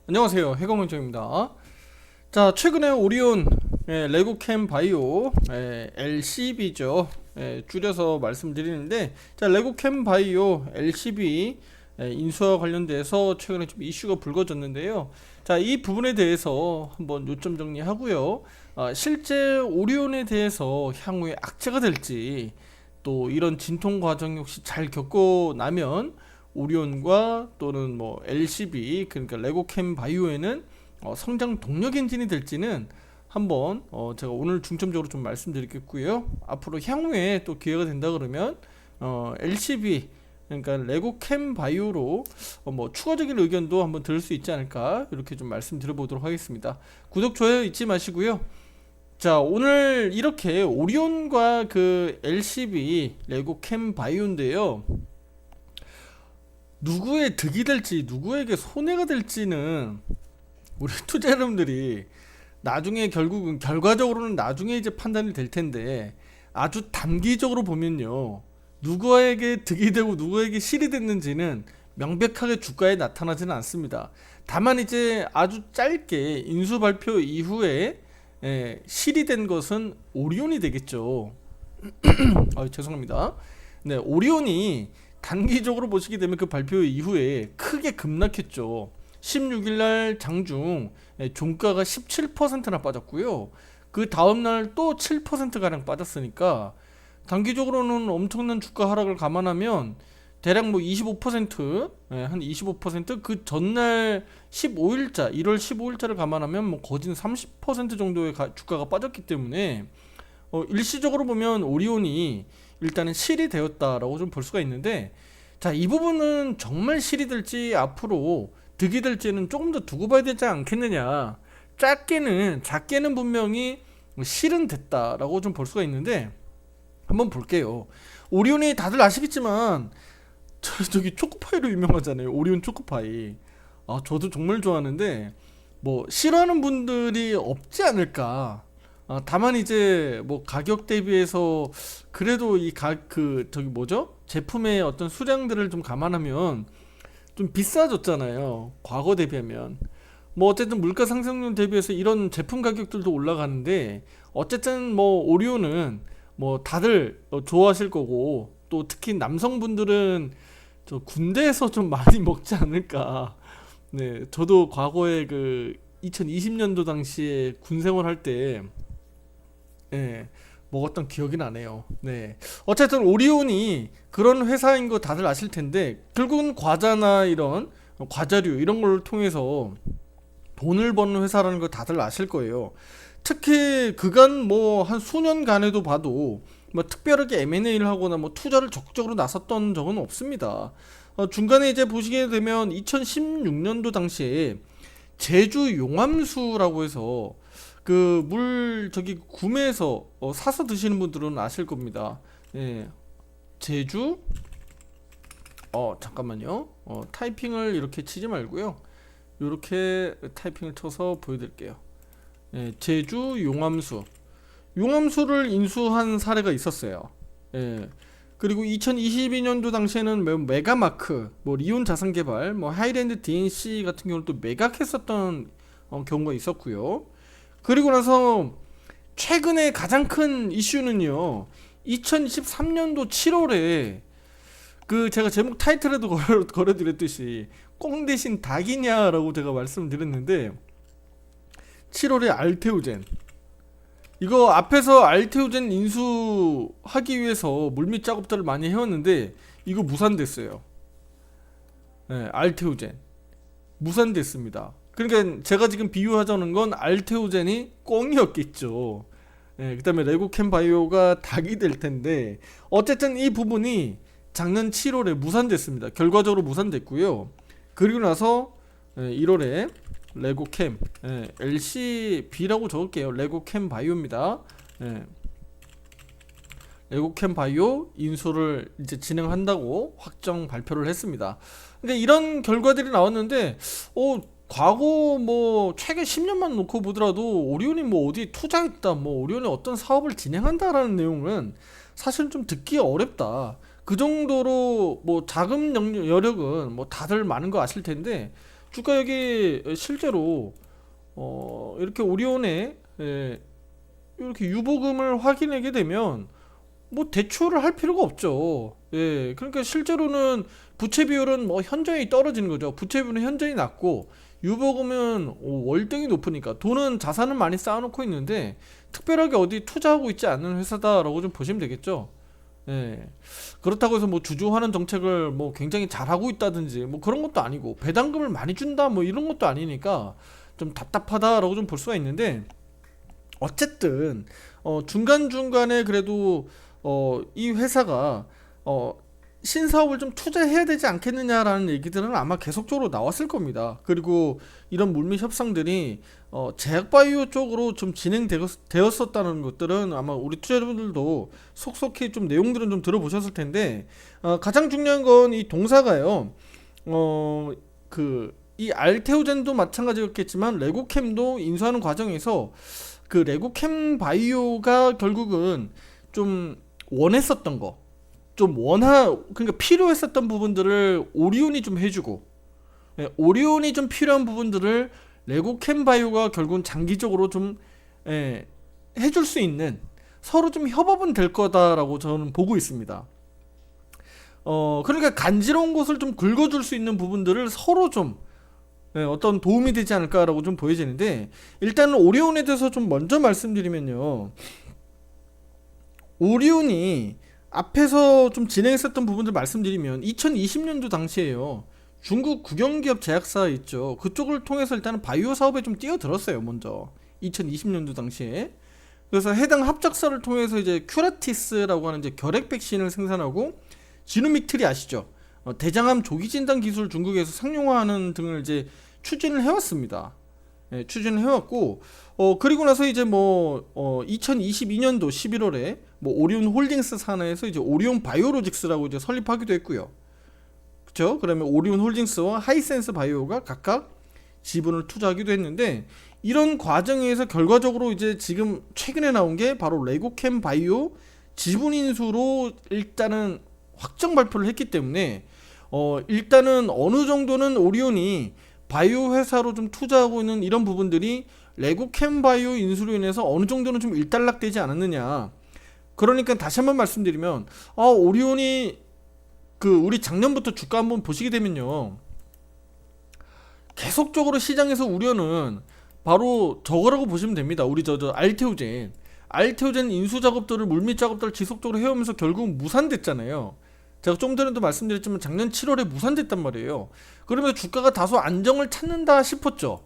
안녕하세요, 해공원장입니다. 자, 최근에 오리온 레고캠 바이오 LCB죠. 줄여서 말씀드리는데, 자, 레고캠 바이오 LCB 인수와 관련돼서 최근에 좀 이슈가 불거졌는데요. 자, 이 부분에 대해서 한번 요점 정리하고요. 실제 오리온에 대해서 향후에 악재가 될지, 또 이런 진통 과정 혹시 잘 겪고 나면 오리온과 또는 뭐 LCB, 그러니까 레고캠 바이오에는 성장 동력 엔진이 될지는 한번 제가 오늘 중점적으로 좀 말씀드리겠고요. 앞으로 향후에 또 기회가 된다 그러면 LCB, 그러니까 레고캠 바이오로 뭐 추가적인 의견도 한번 들을 수 있지 않을까, 이렇게 좀 말씀드려보도록 하겠습니다. 구독 좋아요 잊지 마시고요. 자, 오늘 이렇게 오리온과 그 LCB 레고캠 바이오인데요, 누구의 득이 될지 누구에게 손해가 될지는 우리 투자 여러분들이 나중에, 결국은 결과적으로는 나중에 이제 판단이 될 텐데, 아주 단기적으로 보면요, 누구에게 득이 되고 누구에게 실이 됐는지는 명백하게 주가에 나타나지는 않습니다. 다만 이제 아주 짧게 인수 발표 이후에 실이 된 것은 오리온이 되겠죠. 죄송합니다. 네, 오리온이 단기적으로 보시게 되면 그 발표 이후에 크게 급락했죠. 16일날 장중 종가가 17%나 빠졌고요. 그 다음날 또 7%가량 빠졌으니까 단기적으로는 엄청난 주가 하락을 감안하면 대략 뭐 25%, 한 25%그 전날 15일자, 1월 15일자를 감안하면 뭐 거진 30% 정도의 주가가 빠졌기 때문에 일시적으로 보면 오리온이 일단은 실이 되었다라고 좀 볼 수가 있는데, 자, 이 부분은 정말 실이 될지 앞으로 득이 될지는 조금 더 두고 봐야 되지 않겠느냐. 작게는 분명히 실은 됐다라고 좀 볼 수가 있는데, 한번 볼게요. 오리온이 다들 아시겠지만 저기 초코파이로 유명하잖아요. 오리온 초코파이. 저도 정말 좋아하는데 뭐 싫어하는 분들이 없지 않을까. 다만 이제 뭐 가격 대비해서 그래도 저기 뭐죠? 제품의 어떤 수량들을 좀 감안하면 좀 비싸졌잖아요. 과거 대비하면. 뭐 어쨌든 물가 상승률 대비해서 이런 제품 가격들도 올라가는데, 어쨌든 뭐 오리온은 뭐 다들 좋아하실 거고, 또 특히 남성분들은 저 군대에서 좀 많이 먹지 않을까. 네, 저도 과거에 그 2020년도 당시에 군 생활할 때 먹었던 기억이 나네요. 네. 어쨌든 오리온이 그런 회사인 거 다들 아실 텐데, 결국은 과자나 이런 과자류 이런 걸 통해서 돈을 버는 회사라는 거 다들 아실 거예요. 특히 그간 뭐 한 수년간에도 봐도 뭐 특별하게 M&A를 하거나 뭐 투자를 적극적으로 나섰던 적은 없습니다. 중간에 이제 보시게 되면 2016년도 당시에 제주 용암수라고 해서 그 물 저기 구매해서 사서 드시는 분들은 아실 겁니다. 예, 제주 잠깐만요. 타이핑을 이렇게 치지 말고요. 이렇게 타이핑을 쳐서 보여드릴게요. 제주 용암수를 인수한 사례가 있었어요. 예. 그리고 2022년도 당시에는 메가마크, 뭐 리온 자산개발, 뭐 하이랜드 DNC 같은 경우는 또 매각했었던 경우가 있었고요. 그리고 나서 최근에 가장 큰 이슈는요, 2023년도 7월에 그 제가 제목 타이틀에도 걸어드렸듯이 꽁 대신 닭이냐라고 제가 말씀드렸는데, 7월에 알테오젠, 이거 앞에서 알테오젠 인수하기 위해서 물밑 작업들을 많이 해왔는데 이거 무산됐어요. 네, 알테오젠 무산됐습니다. 그러니까 제가 지금 비유하자는 건 알테오젠이 꽁이었겠죠. 그 다음에 레고캠 바이오가 닭이 될 텐데, 어쨌든 이 부분이 작년 7월에 무산됐습니다. 결과적으로 무산됐고요. 그리고 나서 1월에 레고캠 LCB라고 적을게요. 레고캠 바이오입니다. 레고캠 바이오 인수를 이제 진행한다고 확정 발표를 했습니다. 근데 이런 결과들이 나왔는데, 과거 뭐 최근 10년만 놓고 보더라도 오리온이 뭐 어디 투자했다, 뭐 오리온이 어떤 사업을 진행한다라는 내용은 사실 좀 듣기 어렵다. 그 정도로 뭐 자금 여력은 뭐 다들 많은 거 아실 텐데, 주가 여기 실제로 이렇게 오리온에 이렇게 유보금을 확인하게 되면 뭐 대출을 할 필요가 없죠. 예, 그러니까 실제로는 부채 비율은 뭐 현저히 떨어지는 거죠. 부채 비율은 현저히 낮고 유보금은 월등히 높으니까 돈은 자산을 많이 쌓아놓고 있는데 특별하게 어디 투자하고 있지 않는 회사다라고 좀 보시면 되겠죠. 예. 그렇다고 해서 뭐 주주환원 정책을 뭐 굉장히 잘하고 있다든지 뭐 그런 것도 아니고 배당금을 많이 준다 뭐 이런 것도 아니니까 좀 답답하다라고 좀 볼 수가 있는데 어쨌든 중간중간에 그래도 이 회사가 어, 신사업을 좀 투자해야 되지 않겠느냐라는 얘기들은 아마 계속적으로 나왔을 겁니다. 그리고 이런 물밑 협상들이 제약바이오 쪽으로 좀 진행되었었다는 것들은 아마 우리 투자자분들도 속속히 좀 내용들은 좀 들어보셨을 텐데 가장 중요한 건 이 동사가요. 이 알테오젠도 마찬가지였겠지만 레고캠도 인수하는 과정에서 그 레고캠 바이오가 결국은 좀 원했었던 거, 그러니까 필요했었던 부분들을 오리온이 좀 해주고, 오리온이 좀 필요한 부분들을 레고캠 바이오가 결국은 장기적으로 좀 해줄 수 있는 서로 좀 협업은 될 거다라고 저는 보고 있습니다. 그러니까 간지러운 곳을 좀 긁어줄 수 있는 부분들을 서로 좀 어떤 도움이 되지 않을까라고 좀 보여지는데 일단은 오리온에 대해서 좀 먼저 말씀드리면요. 오리온이 앞에서 좀 진행했었던 부분들 말씀드리면 2020년도 당시에요. 중국 국영기업 제약사 있죠. 그쪽을 통해서 일단은 바이오 사업에 좀 뛰어들었어요. 먼저 2020년도 당시에. 그래서 해당 합작사를 통해서 이제 큐라티스라고 하는 이제 결핵 백신을 생산하고 지노믹 트리 아시죠? 대장암 조기 진단 기술 중국에서 상용화하는 등을 이제 추진을 해왔습니다. 추진을 해왔고 그리고 나서 이제 2022년도 11월에 뭐 오리온 홀딩스 산하에서 이제 오리온 바이오로직스라고 이제 설립하기도 했고요. 그렇죠? 그러면 오리온 홀딩스와 하이센스 바이오가 각각 지분을 투자하기도 했는데 이런 과정에서 결과적으로 이제 지금 최근에 나온 게 바로 레고캠 바이오 지분 인수로 일단은 확정 발표를 했기 때문에 일단은 어느 정도는 오리온이 바이오 회사로 좀 투자하고 있는 이런 부분들이 레고캠 바이오 인수로 인해서 어느 정도는 좀 일단락되지 않았느냐. 그러니까 다시 한번 말씀드리면 오리온이 우리 작년부터 주가 한번 보시게 되면요. 계속적으로 시장에서 우려는 바로 저거라고 보시면 됩니다. 우리 저 알테오젠 인수 작업들을 물밑 작업들을 지속적으로 해오면서 결국 무산됐잖아요. 제가 좀 전에도 말씀드렸지만 작년 7월에 무산됐단 말이에요. 그러면서 주가가 다소 안정을 찾는다 싶었죠.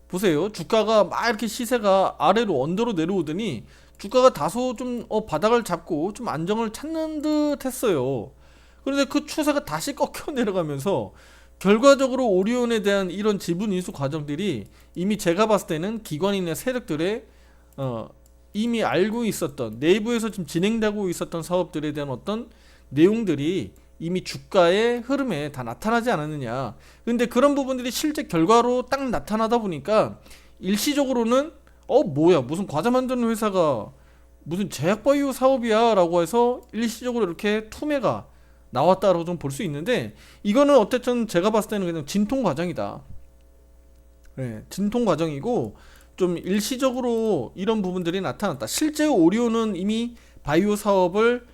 보세요. 주가가 막 이렇게 시세가 아래로 언더로 내려오더니 주가가 다소 좀 바닥을 잡고 좀 안정을 찾는 듯 했어요. 그런데 그 추세가 다시 꺾여 내려가면서 결과적으로 오리온에 대한 이런 지분 인수 과정들이 이미 제가 봤을 때는 기관이나 세력들의 이미 알고 있었던 내부에서 좀 진행되고 있었던 사업들에 대한 어떤 내용들이 이미 주가의 흐름에 다 나타나지 않았느냐. 근데 그런 부분들이 실제 결과로 딱 나타나다 보니까 일시적으로는 뭐야 무슨 과자 만드는 회사가 무슨 제약바이오 사업이야 라고 해서 일시적으로 이렇게 투매가 나왔다라고 좀 볼 수 있는데 이거는 어쨌든 제가 봤을 때는 그냥 진통 과정이다. 진통 과정이고 좀 일시적으로 이런 부분들이 나타났다. 실제 오리온은 이미 바이오 사업을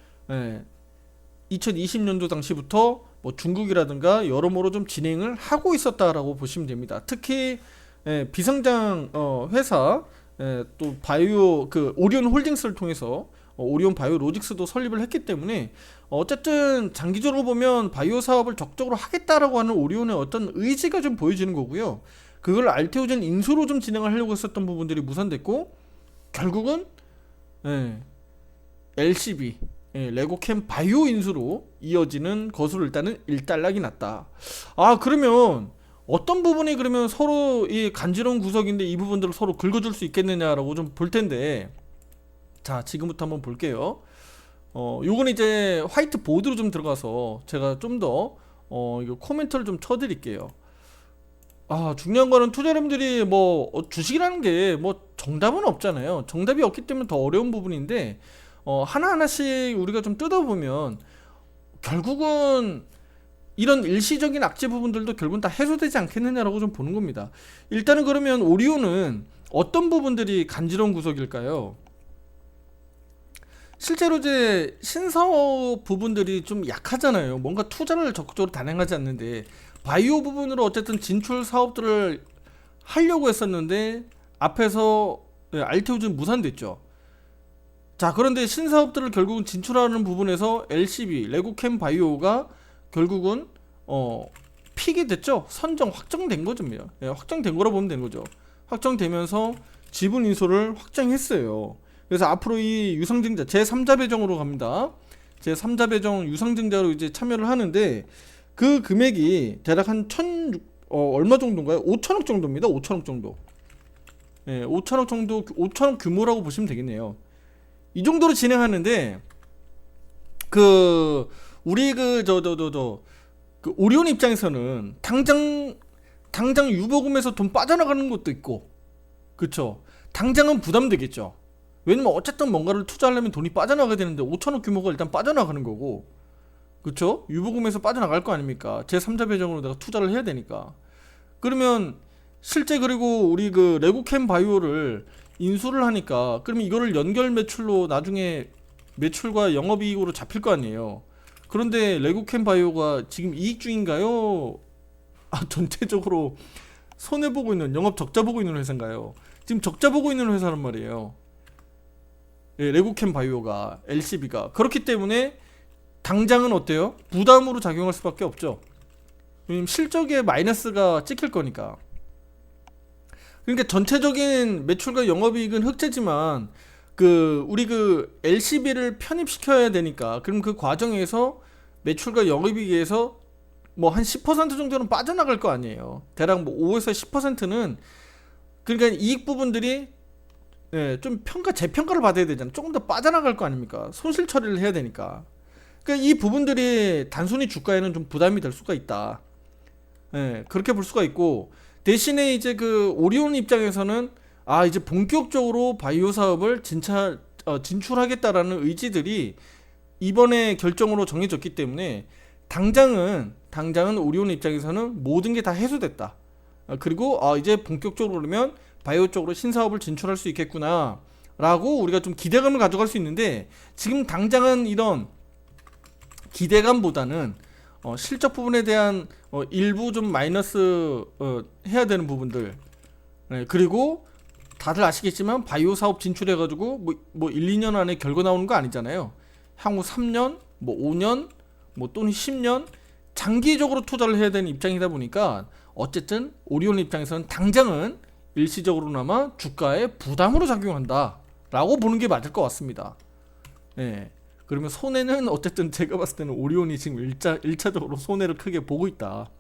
2020년도 당시부터 뭐 중국이라든가 여러모로 좀 진행을 하고 있었다라고 보시면 됩니다. 특히 비상장 회사 또 바이오 오리온 홀딩스를 통해서 오리온 바이오로직스도 설립을 했기 때문에 어쨌든 장기적으로 보면 바이오 사업을 적극적으로 하겠다라고 하는 오리온의 어떤 의지가 좀 보여지는 거고요. 그걸 알테오젠 인수로 좀 진행을 하려고 했었던 부분들이 무산됐고 결국은 LCB 레고캠 바이오 인수로 이어지는 것으로 일단은 일단락이 났다. 그러면 어떤 부분이 그러면 서로 이 간지러운 구석인데 이 부분들을 서로 긁어줄 수 있겠느냐라고 좀 볼 텐데 자 지금부터 한번 볼게요. 요건 이제 화이트 보드로 좀 들어가서 제가 좀 더 이거 코멘트를 좀 쳐드릴게요. 중요한 거는 투자자분들이 주식이라는 게 정답은 없잖아요. 정답이 없기 때문에 더 어려운 부분인데 하나하나씩 우리가 좀 뜯어보면 결국은 이런 일시적인 악재 부분들도 결국은 다 해소되지 않겠느냐라고 좀 보는 겁니다. 일단은 그러면 오리온은 어떤 부분들이 간지러운 구석일까요? 실제로 이제 신사업 부분들이 좀 약하잖아요. 뭔가 투자를 적극적으로 단행하지 않는데 바이오 부분으로 어쨌든 진출 사업들을 하려고 했었는데 앞에서 알테오즈는 무산됐죠. 자, 그런데 신사업들을 결국은 진출하는 부분에서 LCB 레고캠 바이오가 결국은 픽이 됐죠. 선정 확정된 거죠. 확정된 거라 보면 되는 거죠. 확정되면서 지분 인수를 확정했어요. 그래서 앞으로 이 유상증자 제3자 배정으로 갑니다. 제3자 배정 유상증자로 이제 참여를 하는데 그 금액이 대략 한 얼마 정도인가요? 5천억 정도입니다. 5천억 정도. 5천억 정도, 5천억 규모라고 보시면 되겠네요. 이 정도로 진행하는데 우리 오리온 입장에서는 당장 유보금에서 돈 빠져나가는 것도 있고, 그쵸? 당장은 부담되겠죠. 왜냐면 어쨌든 뭔가를 투자하려면 돈이 빠져나가야 되는데 5천억 규모가 일단 빠져나가는 거고, 그쵸? 유보금에서 빠져나갈 거 아닙니까? 제3자 배정으로 내가 투자를 해야 되니까. 그러면 실제 그리고 우리 레고캠 바이오를 인수를 하니까 그러면 이거를 연결 매출로 나중에 매출과 영업이익으로 잡힐 거 아니에요. 그런데 레고캠 바이오가 지금 이익 중인가요? 전체적으로 손해보고 있는, 영업 적자 보고 있는 회사인가요? 지금 적자 보고 있는 회사란 말이에요. 레고캠 바이오가, LCB가. 그렇기 때문에 당장은 어때요? 부담으로 작용할 수밖에 없죠. 왜냐면 실적에 마이너스가 찍힐 거니까. 그러니까 전체적인 매출과 영업이익은 흑자지만 우리 LCB를 편입시켜야 되니까, 그럼 그 과정에서 매출과 영업이익에서 뭐 한 10% 정도는 빠져나갈 거 아니에요. 대략 뭐 5에서 10%는 그러니까 이익 부분들이 좀 재평가를 받아야 되잖아요. 조금 더 빠져나갈 거 아닙니까? 손실 처리를 해야 되니까. 그러니까 이 부분들이 단순히 주가에는 좀 부담이 될 수가 있다. 그렇게 볼 수가 있고, 대신에 이제 오리온 입장에서는 이제 본격적으로 바이오 사업을 진출하겠다라는 의지들이 이번에 결정으로 정해졌기 때문에 당장은 오리온 입장에서는 모든 게 다 해소됐다. 그리고 이제 본격적으로 그러면 바이오 쪽으로 신사업을 진출할 수 있겠구나 라고 우리가 좀 기대감을 가져갈 수 있는데, 지금 당장은 이런 기대감보다는 실적 부분에 대한 일부 좀 마이너스 해야 되는 부분들, 그리고 다들 아시겠지만 바이오 사업 진출해가지고 뭐 1, 2년 안에 결과 나오는 거 아니잖아요. 향후 3년, 뭐 5년, 뭐 또는 10년 장기적으로 투자를 해야 되는 입장이다 보니까 어쨌든 오리온 입장에서는 당장은 일시적으로나마 주가에 부담으로 작용한다 라고 보는 게 맞을 것 같습니다. 그러면 손해는 어쨌든 제가 봤을 때는 오리온이 지금 1차적으로 손해를 크게 보고 있다.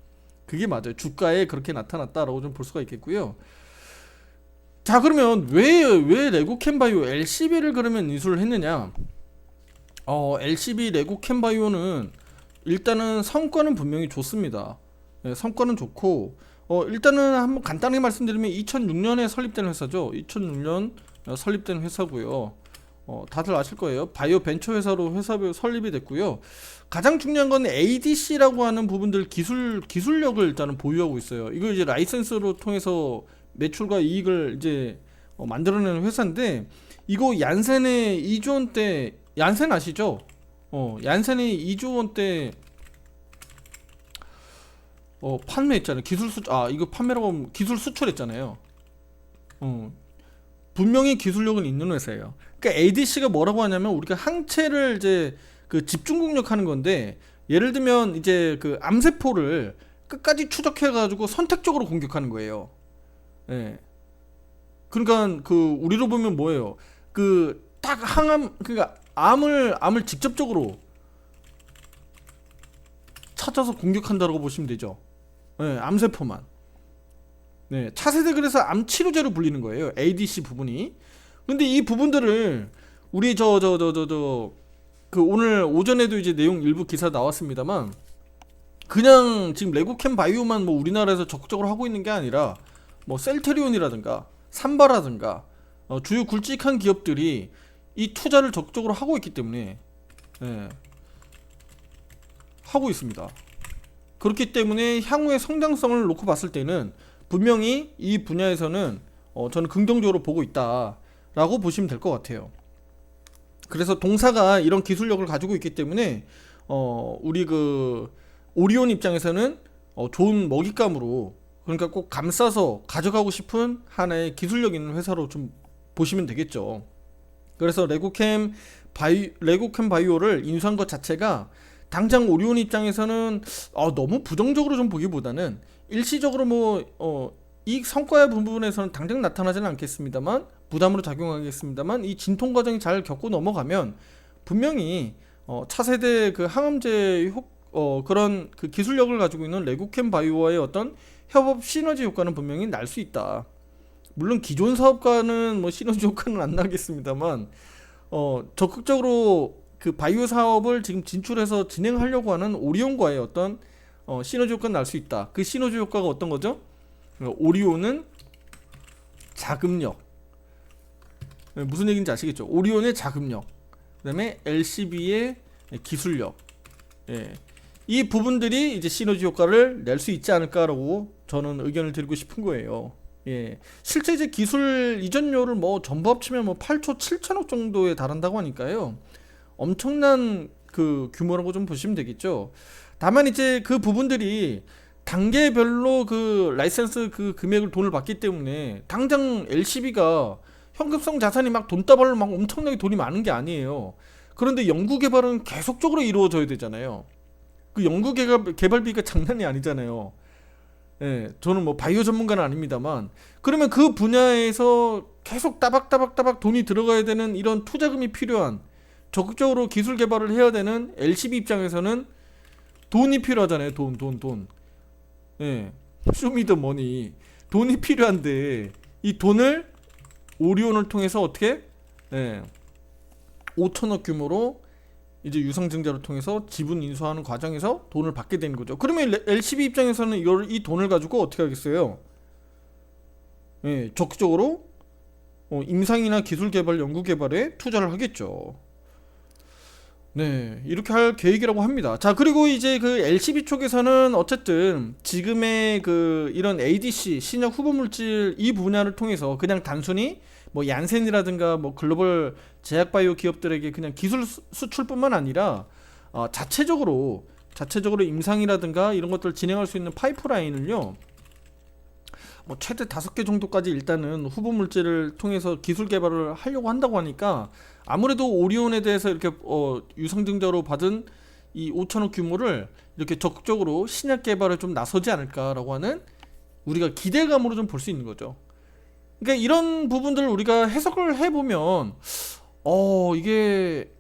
그게 맞아요. 주가에 그렇게 나타났다라고 좀 볼 수가 있겠고요. 자, 그러면 왜 레고캠 바이오 LCB를 그러면 인수를 했느냐? LCB 레고캠 바이오는 일단은 성과는 분명히 좋습니다. 성과는 좋고, 일단은 한번 간단하게 말씀드리면 2006년에 설립된 회사죠. 2006년 설립된 회사고요. 다들 아실 거예요. 바이오 벤처 회사로 설립이 됐고요. 가장 중요한 건 ADC라고 하는 부분들 기술력을 일단은 보유하고 있어요. 이거 이제 라이센스로 통해서 매출과 이익을 이제 만들어내는 회사인데, 이거 얀센의 2조 원대, 얀센 아시죠? 얀센의 2조 원대 판매했잖아요. 이거 판매라고 하면 기술 수출했잖아요. 분명히 기술력은 있는 회사예요. 그러니까 ADC가 뭐라고 하냐면 우리가 항체를 이제 집중 공격하는 건데, 예를 들면 이제 암세포를 끝까지 추적해 가지고 선택적으로 공격하는 거예요. 그러니까 우리로 보면 뭐예요? 딱 그러니까 암을 직접적으로 찾아서 공격한다고 보시면 되죠. 암세포만. 차세대, 그래서 암 치료제로 불리는 거예요. ADC 부분이. 근데 이 부분들을 우리 오늘 오전에도 이제 내용 일부 기사 나왔습니다만, 그냥 지금 레고캠 바이오만 뭐 우리나라에서 적극적으로 하고 있는 게 아니라 뭐 셀트리온이라든가 삼바라든가 주요 굵직한 기업들이 이 투자를 적극적으로 하고 있기 때문에 하고 있습니다. 그렇기 때문에 향후의 성장성을 놓고 봤을 때는 분명히 이 분야에서는 저는 긍정적으로 보고 있다라고 보시면 될 것 같아요. 그래서 동사가 이런 기술력을 가지고 있기 때문에 우리 그 오리온 입장에서는 좋은 먹잇감으로, 그러니까 꼭 감싸서 가져가고 싶은 하나의 기술력 있는 회사로 좀 보시면 되겠죠. 그래서 레고캠 바이오를 인수한 것 자체가 당장 오리온 입장에서는 너무 부정적으로 좀 보기보다는 일시적으로 이 성과의 부분에서는 당장 나타나지는 않겠습니다만, 부담으로 작용하겠습니다만, 이 진통 과정이 잘 겪고 넘어가면 분명히 차세대 그 항암제 그런 그 기술력을 가지고 있는 레고캠 바이오와의 어떤 협업 시너지 효과는 분명히 날 수 있다. 물론 기존 사업과는 뭐 시너지 효과는 안 나겠습니다만, 적극적으로 그 바이오 사업을 지금 진출해서 진행하려고 하는 오리온과의 어떤 시너지 효과는 날 수 있다. 그 시너지 효과가 어떤 거죠? 오리온은 자금력, 무슨 얘기인지 아시겠죠? 오리온의 자금력, 그 다음에 LCB의 기술력, 이 부분들이 이제 시너지 효과를 낼 수 있지 않을까라고 저는 의견을 드리고 싶은 거예요. 실제 이제 기술 이전료를 뭐 전부 합치면 뭐 8조 7천억 정도에 달한다고 하니까요. 엄청난 그 규모라고 좀 보시면 되겠죠. 다만 이제 그 부분들이 단계별로 그 라이센스 그 금액을 돈을 받기 때문에 당장 LCB가 현금성 자산이 막 돈다발로 막 엄청나게 돈이 많은 게 아니에요. 그런데 연구개발은 계속적으로 이루어져야 되잖아요. 그 연구개발비가 장난이 아니잖아요. 저는 뭐 바이오 전문가는 아닙니다만, 그러면 그 분야에서 계속 따박따박 돈이 들어가야 되는 이런 투자금이 필요한, 적극적으로 기술 개발을 해야 되는 LCB 입장에서는 돈이 필요하잖아요. 돈. 쇼미더머니. 돈이 필요한데 이 돈을 오리온을 통해서 어떻게 5천억 규모로 이제 유상증자를 통해서 지분 인수하는 과정에서 돈을 받게 되는 거죠. 그러면 LCB 입장에서는 이 돈을 가지고 어떻게 하겠어요? 적극적으로 임상이나 기술 개발, 연구 개발에 투자를 하겠죠. 이렇게 할 계획이라고 합니다. 자, 그리고 이제 그 LCB 쪽에서는 어쨌든 지금의 그 이런 ADC, 신약 후보 물질 이 분야를 통해서 그냥 단순히 뭐 얀센이라든가 뭐 글로벌 제약바이오 기업들에게 그냥 기술 수출뿐만 아니라 자체적으로 임상이라든가 이런 것들을 진행할 수 있는 파이프라인을요, 뭐 최대 5개 정도까지 일단은 후보 물질을 통해서 기술 개발을 하려고 한다고 하니까, 아무래도 오리온에 대해서 이렇게 유상증자로 받은 이 5천억 규모를 이렇게 적극적으로 신약 개발에 좀 나서지 않을까라고 하는 우리가 기대감으로 좀 볼 수 있는 거죠. 그러니까 이런 부분들을 우리가 해석을 해보면 이게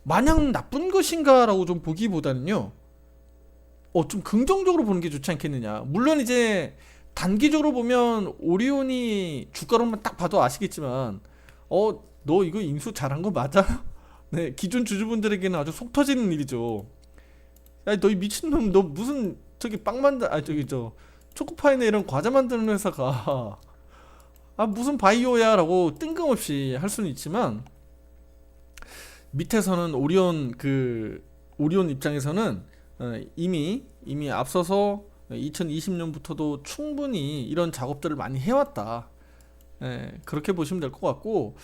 마냥 나쁜 것인가라고 좀 보기보다는요, 좀 긍정적으로 보는 게 좋지 않겠느냐. 물론 이제 단기적으로 보면 오리온이 주가로만 딱 봐도 아시겠지만 너 이거 인수 잘한 거 맞아? 기존 주주분들에게는 아주 속 터지는 일이죠. 야, 너 이 미친놈, 너 무슨 저기 빵 만들, 초코파이나 이런 과자 만드는 회사가 무슨 바이오야 라고 뜬금없이 할 수는 있지만, 밑에서는 오리온 입장에서는 이미 앞서서 2020년부터도 충분히 이런 작업들을 많이 해왔다. 그렇게 보시면 될 것 같고,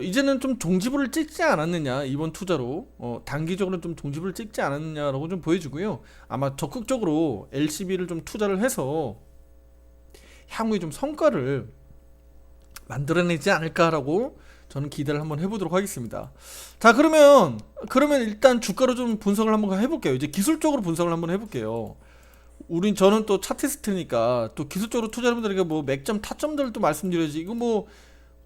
이제는 좀 종지부를 찍지 않았느냐, 이번 투자로 단기적으로 좀 종지부를 찍지 않았느냐라고 좀 보여주고요. 아마 적극적으로 LCB를 좀 투자를 해서 향후에 좀 성과를 만들어내지 않을까라고 저는 기대를 한번 해보도록 하겠습니다. 자, 그러면 일단 주가로 좀 분석을 한번 해볼게요. 이제 기술적으로 분석을 한번 해볼게요. 저는 또 차트스트니까 또 기술적으로 투자자분들에게 뭐 맥점 타점들을 또 말씀드려야지, 이거 뭐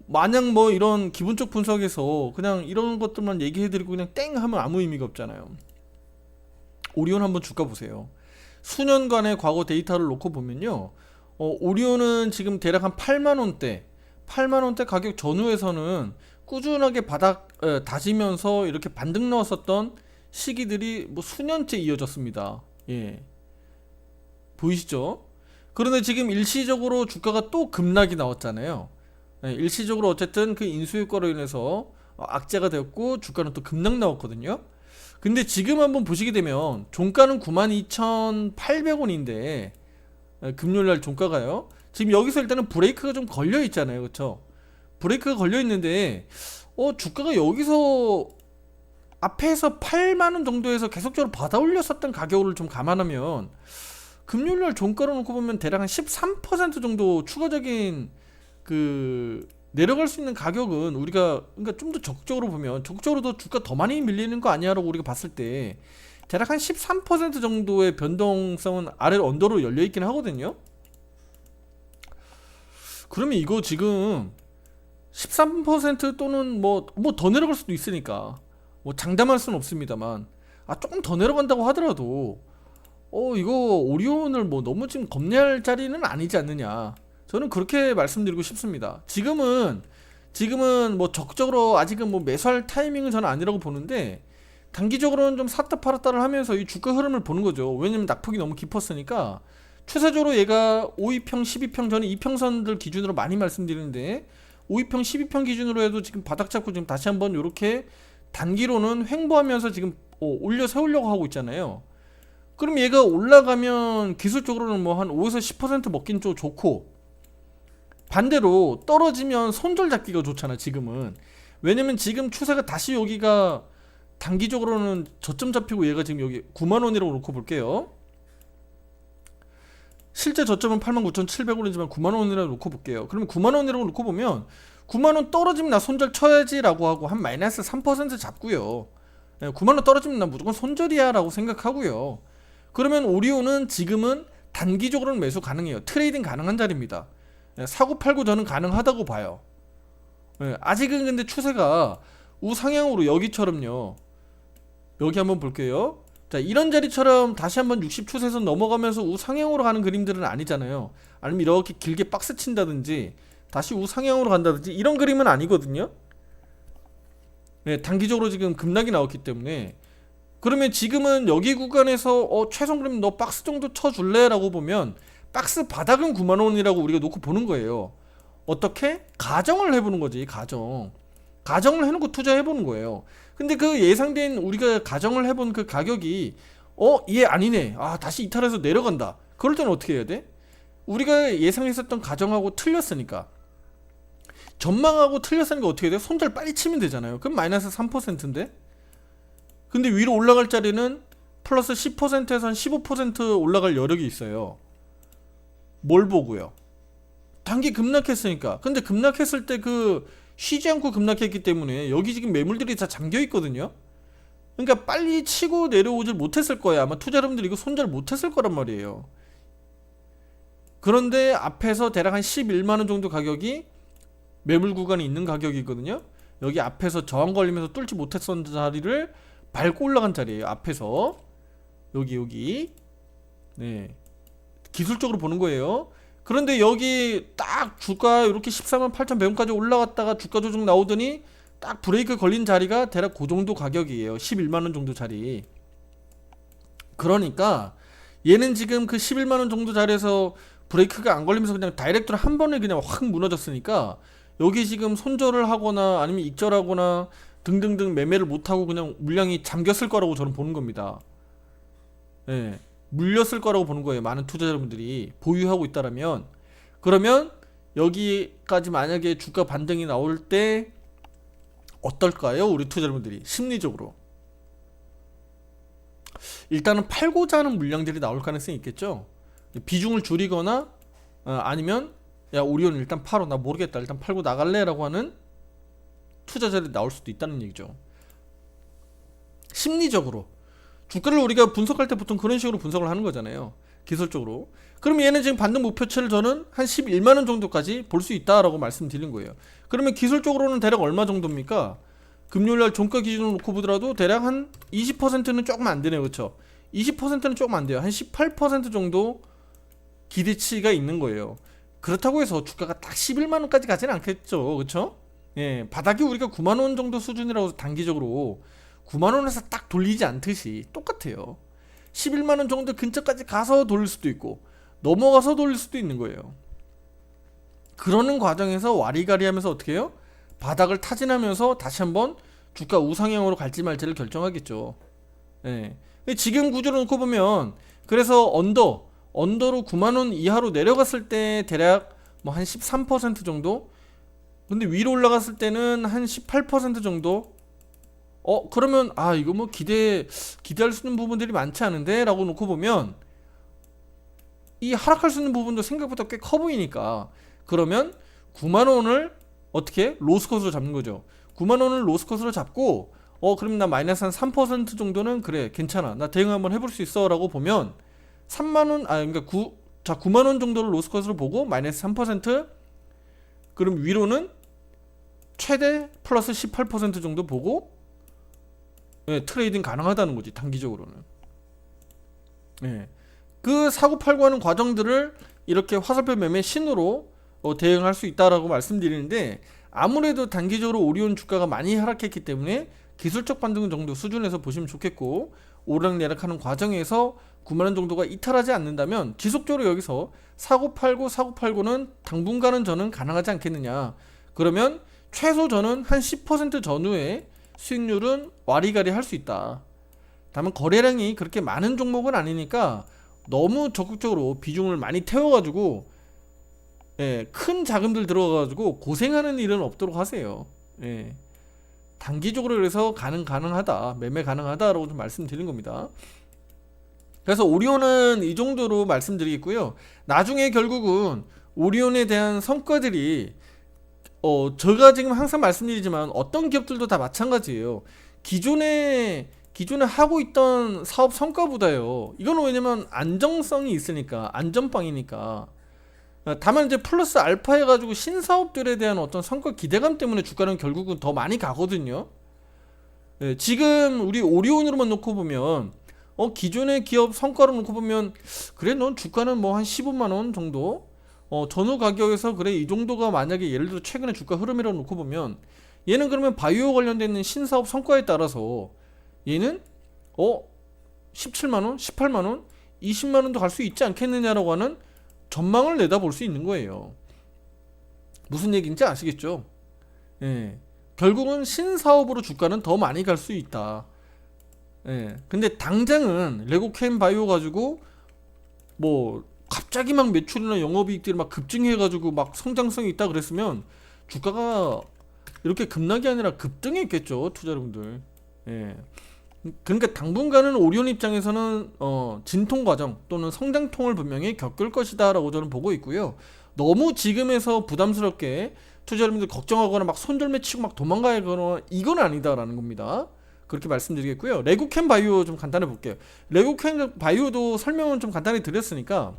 마냥 뭐 이런 기본적 분석에서 그냥 이런 것들만 얘기해드리고 그냥 땡 하면 아무 의미가 없잖아요. 오리온 한번 주가 보세요. 수년간의 과거 데이터를 놓고 보면요, 오리온은 지금 대략 한 8만원대 가격 전후에서는 꾸준하게 바닥 다지면서 이렇게 반등 나왔었던 시기들이 뭐 수년째 이어졌습니다. 보이시죠? 그런데 지금 일시적으로 주가가 또 급락이 나왔잖아요. 일시적으로 어쨌든 그 인수 효과로 인해서 악재가 되었고 주가는 또 급락 나왔거든요. 근데 지금 한번 보시게 되면 종가는 92,800원인데 금요일날 종가가요. 지금 여기서 일단은 브레이크가 좀 걸려 있잖아요, 그렇죠? 브레이크가 걸려 있는데 주가가 여기서 앞에서 8만 원 정도에서 계속적으로 받아 올렸었던 가격을 좀 감안하면 금요일날 종가로 놓고 보면 대략 한 13% 정도 추가적인 그 내려갈 수 있는 가격은 우리가 그러니까 좀 더 적극적으로 보면 적극적으로도 주가 더 많이 밀리는 거 아니야라고 우리가 봤을 때 대략 한 13% 정도의 변동성은 아래로 언더로 열려 있긴 하거든요. 그러면 이거 지금 13% 또는 뭐 더 내려갈 수도 있으니까 뭐 장담할 수는 없습니다만 조금 더 내려간다고 하더라도 이거 오리온을 뭐 너무 지금 겁내할 자리는 아니지 않느냐, 저는 그렇게 말씀드리고 싶습니다. 지금은 뭐 적극적으로 아직은 뭐 매수할 타이밍은 저는 아니라고 보는데 단기적으로는 좀 샀다 팔았다를 하면서 이 주가 흐름을 보는 거죠. 왜냐면 낙폭이 너무 깊었으니까. 추세적으로 얘가 5위평, 12평, 저는 이평선들 기준으로 많이 말씀드리는데 5위평, 12평 기준으로 해도 지금 바닥 잡고 지금 다시 한번 이렇게 단기로는 횡보하면서 지금 올려 세우려고 하고 있잖아요. 그럼 얘가 올라가면 기술적으로는 뭐 한 5에서 10% 먹긴 좀 좋고, 반대로 떨어지면 손절 잡기가 좋잖아 지금은. 왜냐면 지금 추세가 다시 여기가 단기적으로는 저점 잡히고 얘가 지금 여기 9만원이라고 놓고 볼게요. 실제 저점은 89,700원이지만 9만원이라고 놓고 볼게요. 그러면 9만원이라고 놓고 보면 9만원 떨어지면 나 손절 쳐야지 라고 하고 한 마이너스 3% 잡고요. 9만원 떨어지면 나 무조건 손절이야 라고 생각하고요. 그러면 오리온은 지금은 단기적으로는 매수 가능해요. 트레이딩 가능한 자리입니다. 사고 팔고 저는 가능하다고 봐요. 아직은 근데 추세가 우상향으로 여기처럼요. 여기 한번 볼게요. 자, 이런 자리처럼 다시 한번 60 추세선 넘어가면서 우상향으로 가는 그림들은 아니잖아요. 아니면 이렇게 길게 박스 친다든지 다시 우상향으로 간다든지 이런 그림은 아니거든요. 단기적으로 지금 급락이 나왔기 때문에. 그러면 지금은 여기 구간에서 최선 그럼 너 박스 정도 쳐줄래? 라고 보면 박스 바닥은 9만원이라고 우리가 놓고 보는 거예요. 어떻게? 가정을 해보는 거지. 가정을 해놓고 투자해보는 거예요. 근데 그 예상된 우리가 가정을 해본 그 가격이 얘 아니네, 다시 이탈해서 내려간다, 그럴 때는 어떻게 해야 돼? 우리가 예상했었던 가정하고 틀렸으니까, 전망하고 틀렸으니까 어떻게 돼? 손절 빨리 치면 되잖아요. 그럼 마이너스 3%인데 근데 위로 올라갈 자리는 플러스 10%에서 한 15% 올라갈 여력이 있어요. 뭘 보고요? 단기 급락했으니까. 근데 급락했을 때 쉬지 않고 급락했기 때문에 여기 지금 매물들이 다 잠겨 있거든요. 그러니까 빨리 치고 내려오질 못했을 거예요. 아마 투자자분들이 이거 손절 못했을 거란 말이에요. 그런데 앞에서 대략 한 11만원 정도 가격이 매물 구간이 있는 가격이거든요. 여기 앞에서 저항 걸리면서 뚫지 못했던 자리를 밟고 올라간 자리예요. 앞에서 여기 기술적으로 보는 거예요. 그런데 여기 딱 주가 이렇게 14만 8,100원까지 올라갔다가 주가 조정 나오더니 딱 브레이크 걸린 자리가 대략 그 정도 가격이에요. 11만원 정도 자리. 그러니까 얘는 지금 그 11만원 정도 자리에서 브레이크가 안 걸리면서 그냥 다이렉트로 한 번에 그냥 확 무너졌으니까 여기 지금 손절을 하거나 아니면 익절하거나 등등등 매매를 못하고 그냥 물량이 잠겼을 거라고 저는 보는 겁니다. 물렸을 거라고 보는 거예요. 많은 투자자 여러분들이 보유하고 있다라면. 그러면 여기까지 만약에 주가 반등이 나올 때 어떨까요? 우리 투자자 여러분들이 심리적으로 일단은 팔고자 하는 물량들이 나올 가능성이 있겠죠. 비중을 줄이거나 아니면 야 오리온 일단 팔어, 나 모르겠다, 일단 팔고 나갈래 라고 하는 투자자들이 나올 수도 있다는 얘기죠. 심리적으로 주가를 우리가 분석할 때 보통 그런 식으로 분석을 하는 거잖아요. 기술적으로. 그럼 얘는 지금 반등 목표치를 저는 한 11만원 정도까지 볼 수 있다라고 말씀드린 거예요. 그러면 기술적으로는 대략 얼마 정도입니까? 금요일날 종가 기준으로 놓고 보더라도 대략 한 20%는 조금 안 되네요. 그쵸? 20%는 조금 안 돼요. 한 18% 정도 기대치가 있는 거예요. 그렇다고 해서 주가가 딱 11만원까지 가지는 않겠죠. 그쵸? 바닥이 우리가 9만원 정도 수준이라고 단기적으로 9만원에서 딱 돌리지 않듯이 똑같아요. 11만원 정도 근처까지 가서 돌릴 수도 있고 넘어가서 돌릴 수도 있는 거예요. 그러는 과정에서 와리가리 하면서 어떻게 해요? 바닥을 타진하면서 다시 한번 주가 우상향으로 갈지 말지를 결정하겠죠. 예. 지금 구조로 놓고 보면 그래서 언더로 9만원 이하로 내려갔을 때 대략 뭐 한 13% 정도. 근데 위로 올라갔을 때는 한 18% 정도. 그러면 이거 뭐 기대할 수 있는 부분들이 많지 않은데 라고 놓고 보면 이 하락할 수 있는 부분도 생각보다 꽤 커 보이니까, 그러면 9만원을 어떻게 로스컷으로 잡는 거죠. 9만원을 로스컷으로 잡고 그럼 나 마이너스 한 3% 정도는 그래 괜찮아 나 대응 한번 해볼 수 있어 라고 보면 3만원 그러니까 9만원 정도를 로스컷으로 보고 마이너스 3%, 그럼 위로는 최대 플러스 18% 정도 보고 트레이딩 가능하다는 거지 단기적으로는. 그 사고팔고 하는 과정들을 이렇게 화살표 매매 신호로 대응할 수 있다라고 말씀드리는데, 아무래도 단기적으로 오리온 주가가 많이 하락했기 때문에 기술적 반등 정도 수준에서 보시면 좋겠고, 오르락내락하는 과정에서 9만원 정도가 이탈하지 않는다면 지속적으로 여기서 사고팔고는 당분간은 저는 가능하지 않겠느냐. 그러면 최소 저는 한 10% 전후의 수익률은 와리가리 할 수 있다. 다만 거래량이 그렇게 많은 종목은 아니니까 너무 적극적으로 비중을 많이 태워가지고 큰 자금들 들어가가지고 고생하는 일은 없도록 하세요. 단기적으로 그래서 가능하다, 매매 가능하다라고 좀 말씀드린 겁니다. 그래서 오리온은 이 정도로 말씀드리겠고요. 나중에 결국은 오리온에 대한 성과들이 제가 지금 항상 말씀드리지만 어떤 기업들도 다 마찬가지예요. 기존에 하고 있던 사업 성과보다요. 이거는 왜냐면 안정성이 있으니까, 안전빵이니까. 다만 이제 플러스 알파 해가지고 신사업들에 대한 어떤 성과 기대감 때문에 주가는 결국은 더 많이 가거든요. 지금 우리 오리온으로만 놓고 보면 기존의 기업 성과로 놓고 보면 그래 넌 주가는 뭐 한 15만원 정도 전후 가격에서 그래 이 정도가 만약에 예를 들어 최근에 주가 흐름이라고 놓고 보면, 얘는 그러면 바이오 관련된 있는 신사업 성과에 따라서 얘는 17만원, 18만원, 20만원도 갈 수 있지 않겠느냐라고 하는 전망을 내다볼 수 있는 거예요. 무슨 얘기인지 아시겠죠? 결국은 신사업으로 주가는 더 많이 갈 수 있다. 근데 당장은 레고캠 바이오 가지고 뭐 갑자기 막 매출이나 영업이익들이 막 급증해가지고 막 성장성이 있다 그랬으면 주가가 이렇게 급락이 아니라 급등했겠죠, 투자자분들. 그러니까 당분간은 오리온 입장에서는 진통 과정 또는 성장통을 분명히 겪을 것이다 라고 저는 보고 있고요. 너무 지금에서 부담스럽게 투자자분들 걱정하거나 막 손절매 치고 막 도망가거나 이건 아니다라는 겁니다. 그렇게 말씀드리겠고요. 레고캠 바이오 좀 간단히 볼게요. 레고캠 바이오도 설명은 좀 간단히 드렸으니까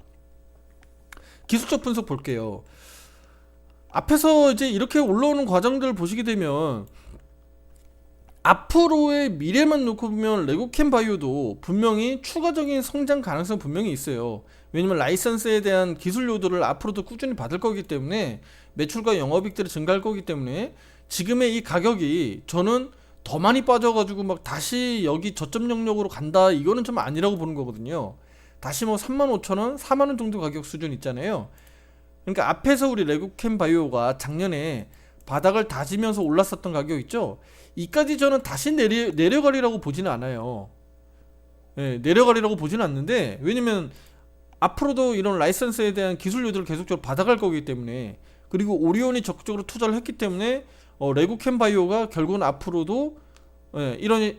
기술적 분석 볼게요. 앞에서 이제 이렇게 올라오는 과정들을 보시게 되면 앞으로의 미래만 놓고 보면 레고캠 바이오도 분명히 추가적인 성장 가능성 분명히 있어요. 왜냐면 라이선스에 대한 기술 요도를 앞으로도 꾸준히 받을 거기 때문에 매출과 영업이익들이 증가할 거기 때문에 지금의 이 가격이 저는 더 많이 빠져가지고 막 다시 여기 저점 영역으로 간다 이거는 좀 아니라고 보는 거거든요. 다시 뭐 35,000원, 4만원 정도 가격 수준 있잖아요. 그러니까 앞에서 우리 레고캠 바이오가 작년에 바닥을 다지면서 올랐었던 가격 있죠. 이까지 저는 다시 내려가리라고 보지는 않아요. 내려가리라고 보지는 않는데, 왜냐면 앞으로도 이런 라이선스에 대한 기술 요들을 계속적으로 받아갈 거기 때문에, 그리고 오리온이 적극적으로 투자를 했기 때문에 레고캠 바이오가 결국은 앞으로도 이런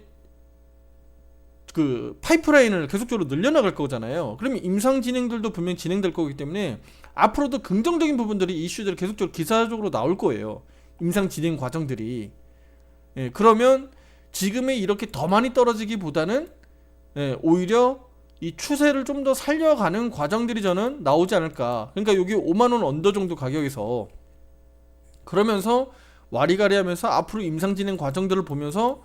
그 파이프라인을 계속적으로 늘려나갈 거잖아요. 그러면 임상 진행들도 분명히 진행될 거기 때문에 앞으로도 긍정적인 부분들이 이슈들이 계속적으로 기사적으로 나올 거예요. 임상 진행 과정들이. 그러면 지금의 이렇게 더 많이 떨어지기보다는 오히려 이 추세를 좀 더 살려가는 과정들이 저는 나오지 않을까. 그러니까 여기 5만원 언더 정도 가격에서 그러면서 와리가리 하면서 앞으로 임상 진행 과정들을 보면서,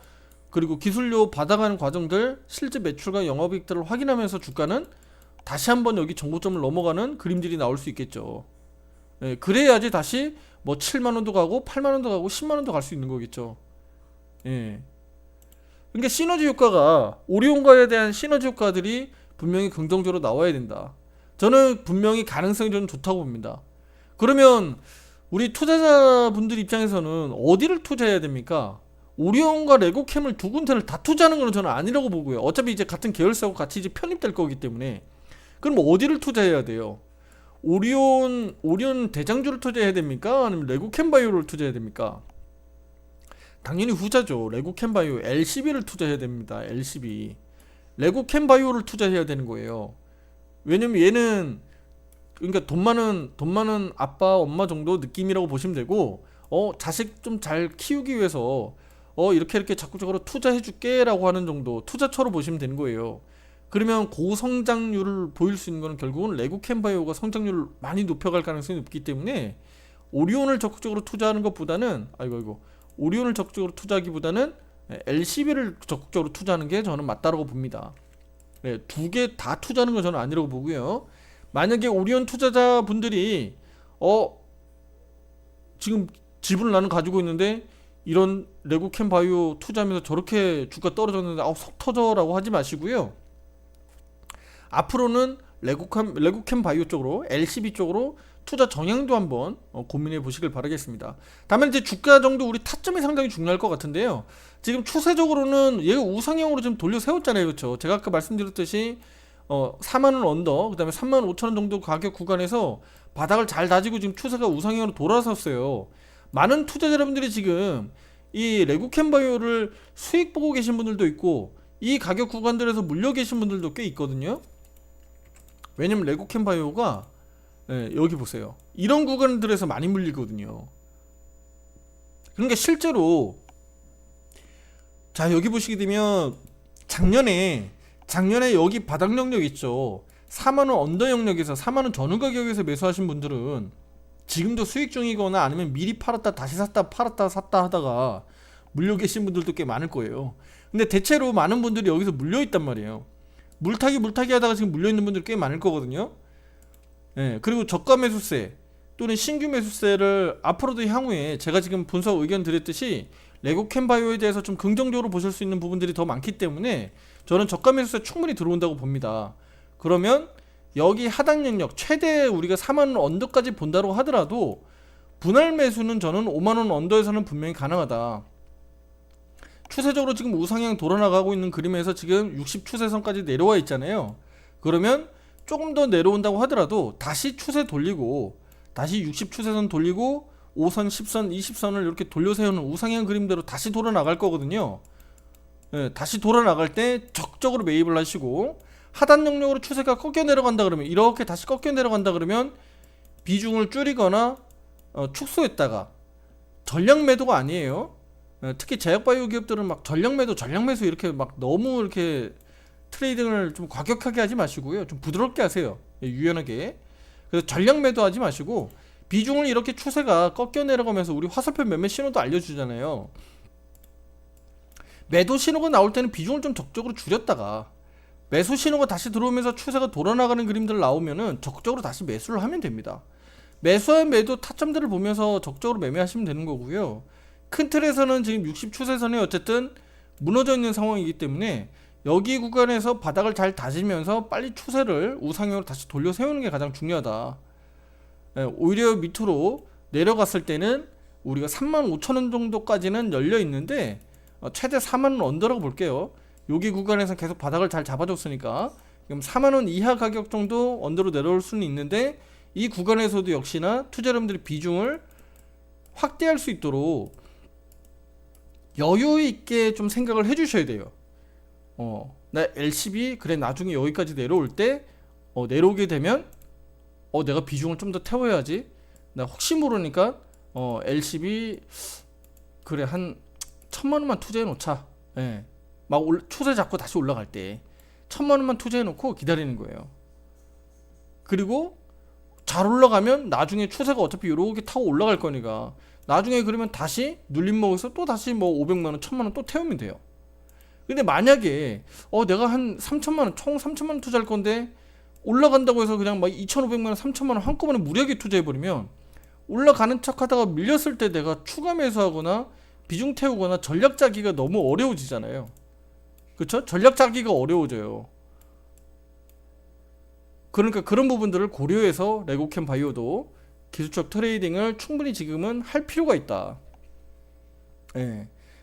그리고 기술료 받아가는 과정들, 실제 매출과 영업이익들을 확인하면서 주가는 다시 한번 여기 정고점을 넘어가는 그림들이 나올 수 있겠죠. 그래야지 다시 뭐 7만원도 가고 8만원도 가고 10만원도 갈 수 있는 거겠죠. 그러니까 시너지 효과가, 오리온과에 대한 시너지 효과들이 분명히 긍정적으로 나와야 된다. 저는 분명히 가능성이 좀 좋다고 봅니다. 그러면 우리 투자자분들 입장에서는 어디를 투자해야 됩니까? 오리온과 레고캠을 두 군데를 다 투자하는 건 저는 아니라고 보고요. 어차피 이제 같은 계열사고 같이 이제 편입될 거기 때문에. 그럼 뭐 어디를 투자해야 돼요? 오리온 대장주를 투자해야 됩니까? 아니면 레고캠 바이오를 투자해야 됩니까? 당연히 후자죠. 레고캠 바이오 LCB를 투자해야 됩니다. LCB. 레고캠 바이오를 투자해야 되는 거예요. 왜냐면 얘는 그러니까 돈 많은 아빠 엄마 정도 느낌이라고 보시면 되고, 자식 좀 잘 키우기 위해서 이렇게 적극적으로 투자해 줄게라고 하는 정도 투자처로 보시면 되는 거예요. 그러면 고성장률을 보일 수 있는 거는 결국은 레고캠 바이오가 성장률을 많이 높여갈 가능성이 높기 때문에 오리온을 적극적으로 투자하는 것보다는 오리온을 적극적으로 투자하기보다는 LCB를 적극적으로 투자하는 게 저는 맞다라고 봅니다. 네, 두 개 다 투자하는 건 저는 아니라고 보고요. 만약에 오리온 투자자분들이 지금 지분을 나는 가지고 있는데 이런 레고캠 바이오 투자하면서 저렇게 주가 떨어졌는데 속 터져라고 하지 마시고요. 앞으로는 레고캠 바이오 쪽으로 LCB 쪽으로 투자 정향도 한번 고민해 보시길 바라겠습니다. 다만 이제 주가 정도 우리 타점이 상당히 중요할 것 같은데요. 지금 추세적으로는 얘가 우상향으로 좀 돌려 세웠잖아요. 그렇죠? 제가 아까 말씀드렸듯이 4만원 언더, 그 다음에 35,000원 정도 가격 구간에서 바닥을 잘 다지고 지금 추세가 우상향으로 돌아섰어요. 많은 투자자 여러분들이 지금 이 레고캠 바이오를 수익 보고 계신 분들도 있고 이 가격 구간들에서 물려 계신 분들도 꽤 있거든요. 왜냐면 레고캠 바이오가 여기 보세요. 이런 구간들에서 많이 물리거든요. 그러니까 실제로 자 여기 보시게 되면 작년에 여기 바닥 영역 있죠. 4만원 언더 영역에서 4만원 전후 가격에서 매수하신 분들은 지금도 수익 중이거나 아니면 미리 팔았다 다시 샀다 팔았다 샀다 하다가 물려 계신 분들도 꽤 많을 거예요. 근데 대체로 많은 분들이 여기서 물려 있단 말이에요. 물타기 하다가 지금 물려 있는 분들 꽤 많을 거거든요. 그리고 저가 매수세 또는 신규 매수세를 앞으로도 향후에 제가 지금 분석 의견 드렸듯이 레고캠 바이오에 대해서 좀 긍정적으로 보실 수 있는 부분들이 더 많기 때문에 저는 저가 매수세 충분히 들어온다고 봅니다. 그러면 여기 하단 영역 최대 우리가 4만원 언더까지 본다고 하더라도 분할 매수는 저는 5만원 언더에서는 분명히 가능하다. 추세적으로 지금 우상향 돌아나가고 있는 그림에서 지금 60 추세선까지 내려와 있잖아요. 그러면 조금 더 내려온다고 하더라도 다시 추세 돌리고 다시 60 추세선 돌리고 5선, 10선, 20선을 이렇게 돌려 세우는 우상향 그림대로 다시 돌아나갈 거거든요. 다시 돌아나갈 때 적극적으로 매입을 하시고 하단 영역으로 추세가 꺾여 내려간다 그러면 이렇게 다시 꺾여 내려간다 그러면 비중을 줄이거나 축소했다가 전량 매도가 아니에요. 특히 제약바이오 기업들은 막 전량 매수 이렇게 막 너무 이렇게 트레이딩을 좀 과격하게 하지 마시고요. 좀 부드럽게 하세요. 유연하게. 그래서 전량 매도하지 마시고 비중을 이렇게 추세가 꺾여 내려가면서 우리 화살표 매매 신호도 알려주잖아요. 매도 신호가 나올 때는 비중을 좀 적극적으로 줄였다가 매수 신호가 다시 들어오면서 추세가 돌아나가는 그림들 나오면은 적극적으로 다시 매수를 하면 됩니다. 매수와 매도 타점들을 보면서 적극적으로 매매하시면 되는 거고요. 큰 틀에서는 지금 60 추세선이 어쨌든 무너져 있는 상황이기 때문에 여기 구간에서 바닥을 잘 다지면서 빨리 추세를 우상향으로 다시 돌려 세우는 게 가장 중요하다. 오히려 밑으로 내려갔을 때는 우리가 35,000원 정도까지는 열려 있는데 최대 4만원 언더라고 볼게요. 여기 구간에서 계속 바닥을 잘 잡아줬으니까 그럼 4만원 이하 가격 정도 언더로 내려올 수는 있는데 이 구간에서도 역시나 투자 여러분들이 비중을 확대할 수 있도록 여유 있게 좀 생각을 해주셔야 돼요. 나 LCB 그래 나중에 여기까지 내려올 때 내려오게 되면 내가 비중을 좀 더 태워야지. 나 혹시 모르니까 LCB 그래 한 1,000만원만 투자해 놓자. 막 추세 잡고 다시 올라갈 때 1,000만원만 투자해 놓고 기다리는 거예요. 그리고 잘 올라가면 나중에 추세가 어차피 이렇게 타고 올라갈 거니까 나중에 그러면 다시 눌림 먹어서 또 다시 뭐 500만원 1,000만원 또 태우면 돼요. 근데 만약에 내가 한 3,000만원 총 3,000만원 투자할 건데 올라간다고 해서 그냥 막 2,500만원 3,000만원 한꺼번에 무리하게 투자해버리면 올라가는 척 하다가 밀렸을 때 내가 추가 매수하거나 비중 태우거나 전략 짜기가 너무 어려워지잖아요. 그쵸? 전략 짜기가 어려워져요. 그러니까 그런 부분들을 고려해서 레고캠 바이오도 기술적 트레이딩을 충분히 지금은 할 필요가 있다.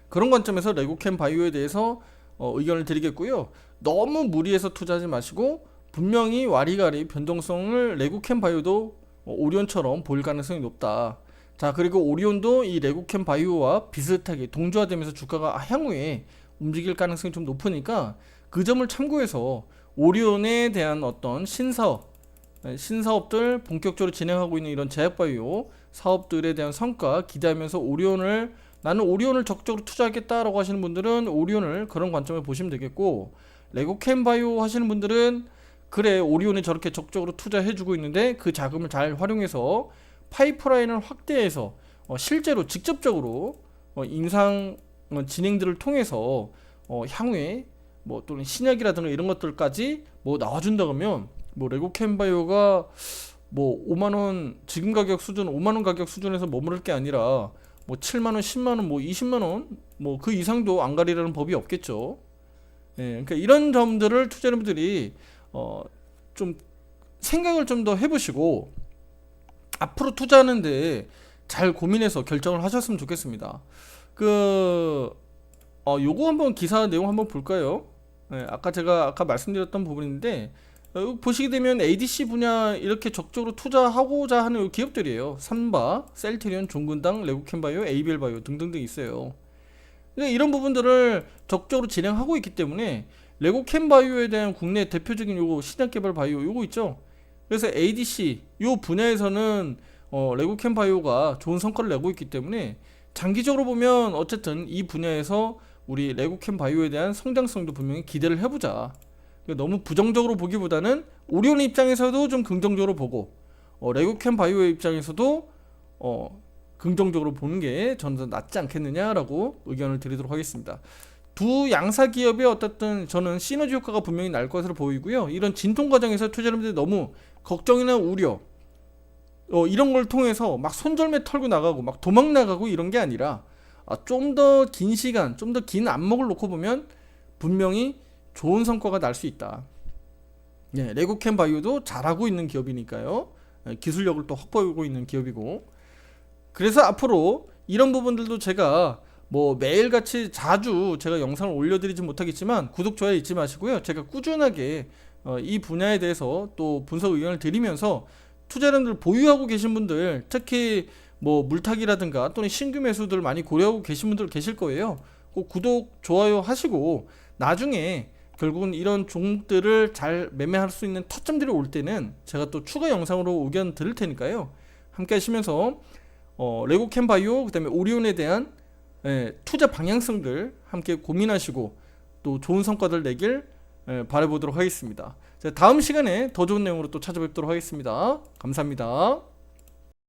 그런 관점에서 레고캠 바이오에 대해서 의견을 드리겠고요. 너무 무리해서 투자하지 마시고 분명히 와리가리 변동성을 레고캠 바이오도 오리온처럼 보일 가능성이 높다. 자, 그리고 오리온도 이 레고캠 바이오와 비슷하게 동조화되면서 주가가 향후에 움직일 가능성이 좀 높으니까 그 점을 참고해서 오리온에 대한 어떤 신사업들 본격적으로 진행하고 있는 이런 제약바이오 사업들에 대한 성과 기대하면서 나는 오리온을 적극적으로 투자하겠다라고 하시는 분들은 오리온을 그런 관점을 보시면 되겠고, 레고캠 바이오 하시는 분들은 그래 오리온이 저렇게 적극적으로 투자해주고 있는데 그 자금을 잘 활용해서 파이프라인을 확대해서 실제로 직접적으로 임상 진행들을 통해서 향후에 뭐 또는 신약이라든가 이런 것들까지 뭐 나와준다 그러면 뭐 레고캠바이오가 뭐 5만원 지금 가격 수준 5만원 가격 수준에서 머무를 게 아니라 뭐 7만원 10만원 뭐 20만원 뭐 그 이상도 안 가리라는 법이 없겠죠. 예, 그러니까 이런 점들을 투자자분들이 좀 생각을 좀 더 해보시고 앞으로 투자하는데 잘 고민해서 결정을 하셨으면 좋겠습니다. 요거 한번 기사 내용 한번 볼까요? 네, 제가 아까 말씀드렸던 부분인데 보시게 되면 ADC 분야 이렇게 적극적으로 투자하고자 하는 기업들이에요. 삼바, 셀트리온, 종근당, 레고캠바이오, 에이벨바이오 등등등 있어요. 그러니까 이런 부분들을 적극적으로 진행하고 있기 때문에 레고캠바이오에 대한 국내 대표적인 요거 신약개발 바이오 요거 있죠. 그래서 ADC 요 분야에서는 레고캠바이오가 좋은 성과를 내고 있기 때문에 장기적으로 보면 어쨌든 이 분야에서 우리 레고캠바이오에 대한 성장성도 분명히 기대를 해보자. 너무 부정적으로 보기보다는 오리온 입장에서도 좀 긍정적으로 보고 레고캠바이오의 입장에서도 긍정적으로 보는 게 저는 더 낫지 않겠느냐라고 의견을 드리도록 하겠습니다. 두 양사 기업의 어떻든 저는 시너지 효과가 분명히 날 것으로 보이고요. 이런 진통 과정에서 투자자분들이 너무 걱정이나 우려 이런 걸 통해서 막 손절매 털고 나가고 막 도망 나가고 이런 게 아니라 좀 더 긴 시간, 좀 더 긴 안목을 놓고 보면 분명히 좋은 성과가 날 수 있다. 예, 레고캠 바이오도 잘하고 있는 기업이니까요. 기술력을 또 확보하고 있는 기업이고. 그래서 앞으로 이런 부분들도 제가 뭐 매일같이 자주 제가 영상을 올려드리지 못하겠지만 구독, 좋아요 잊지 마시고요. 제가 꾸준하게 이 분야에 대해서 또 분석 의견을 드리면서 투자자분들 보유하고 계신 분들 특히 뭐 물타기라든가 또는 신규 매수들 많이 고려하고 계신 분들 계실 거예요. 꼭 구독, 좋아요 하시고 나중에 결국은 이런 종목들을 잘 매매할 수 있는 타점들이 올 때는 제가 또 추가 영상으로 의견 드릴 테니까요. 함께 하시면서 레고캠바이오 그다음에 오리온에 대한 투자 방향성들 함께 고민하시고 또 좋은 성과들 내길 바라보도록 하겠습니다. 다음 시간에 더 좋은 내용으로 또 찾아뵙도록 하겠습니다. 감사합니다.